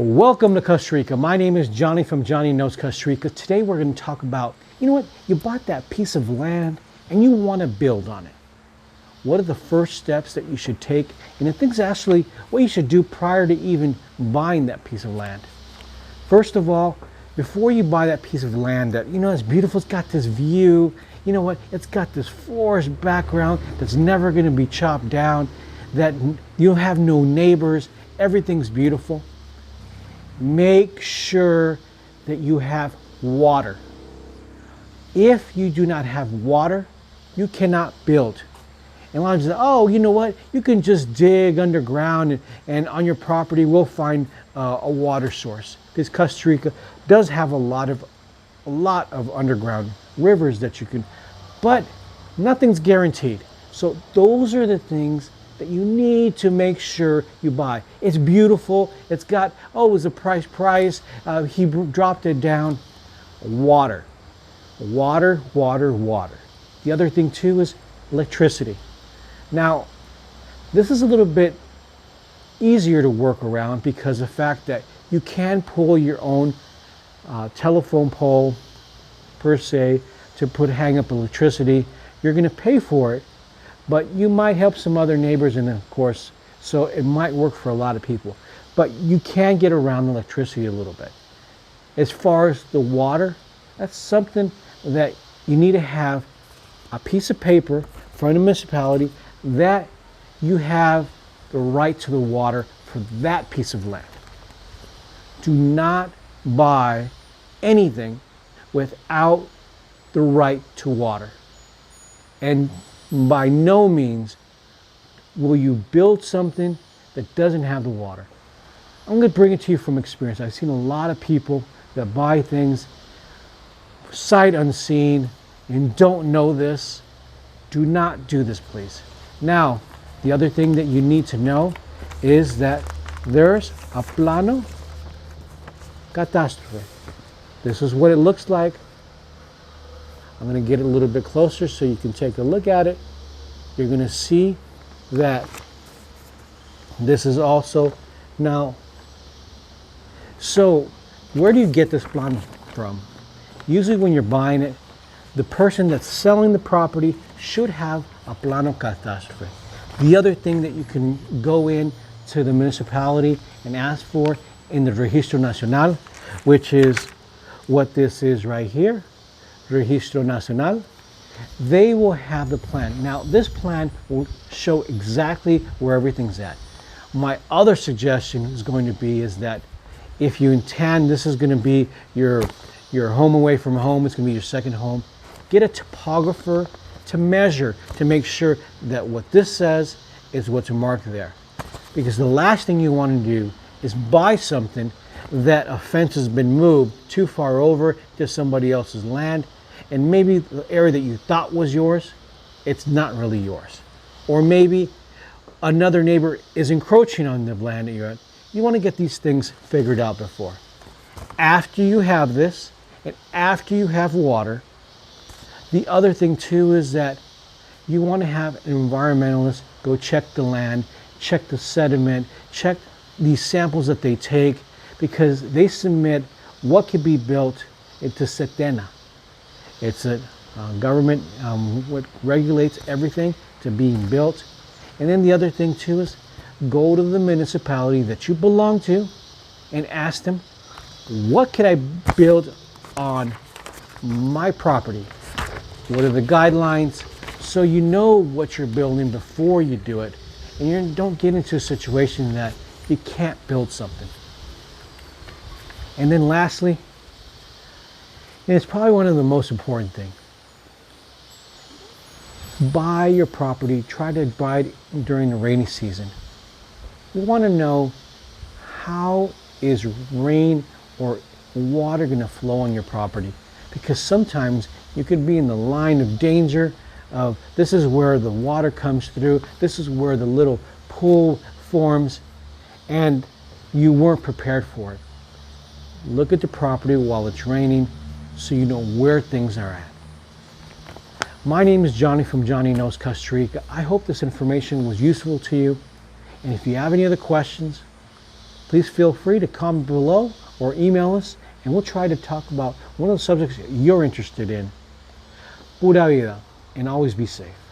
Welcome to Costa Rica. My name is Johnny from Johnny Knows Costa Rica. Today we're going to talk about, you bought that piece of land and you want to build on it. What are the first steps that you should take? And the things actually what you should do prior to even buying that piece of land. First of all, before you buy that piece of land that, it's beautiful, it's got this view, it's got this forest background that's never going to be chopped down, that you have no neighbors, everything's beautiful. Make sure that you have water. If you do not have water, you cannot build. And a lot of people say, oh, you know what? You can just dig underground and on your property we'll find a water source. Because Costa Rica does have a lot of underground rivers that you can, but nothing's guaranteed. So those are the things that you need to make sure you buy. It's beautiful. It's got, it was a price. He dropped it down. Water. Water, water, water. The other thing too is electricity. Now, this is a little bit easier to work around because of the fact that you can pull your own telephone pole per se to hang up electricity. You're going to pay for it, but you might help some other neighbors, and of course, so it might work for a lot of people. But you can get around electricity a little bit. As far as the water, that's something that you need to have a piece of paper from the municipality that you have the right to the water for that piece of land. Do not buy anything without the right to water. And by no means will you build something that doesn't have the water. I'm going to bring it to you from experience. I've seen a lot of people that buy things sight unseen and don't know this. Do not do this, please. Now, the other thing that you need to know is that there's a plano catastrophe. This is what it looks like. I'm going to get it a little bit closer so you can take a look at it. You're going to see that this is also now. So where do you get this plano from? Usually when you're buying it, the person that's selling the property should have a plano catastrophe. The other thing that you can go in to the municipality and ask for in the Registro Nacional, which is what this is right here, Registro Nacional, they will have the plan. Now this plan will show exactly where everything's at. My other suggestion is going to be is that if you intend this is going to be your home away from home, it's going to be your second home, get a topographer to measure to make sure that what this says is what's marked there. Because the last thing you want to do is buy something that a fence has been moved too far over to somebody else's land, and maybe the area that you thought was yours, it's not really yours. Or maybe another neighbor is encroaching on the land that you're at. You want to get these things figured out before. After you have this, and after you have water, the other thing too is that you want to have an environmentalist go check the land, check the sediment, check these samples that they take, because they submit what could be built into Setena. It's a government what regulates everything to being built. And then the other thing too is go to the municipality that you belong to and ask them, what could I build on my property? What are the guidelines? So you know what you're building before you do it, and you don't get into a situation that you can't build something. And then lastly, and it's probably one of the most important things, buy your property, try to buy it during the rainy season. You want to know how is rain or water going to flow on your property, because sometimes you could be in the line of danger of this is where the water comes through, this is where the little pool forms, and you weren't prepared for it. Look at the property while it's raining so you know where things are at. My name is Johnny from Johnny Knows Costa Rica. I hope this information was useful to you, and if you have any other questions, please feel free to comment below or email us, and we'll try to talk about one of the subjects you're interested in. Pura vida, and always be safe.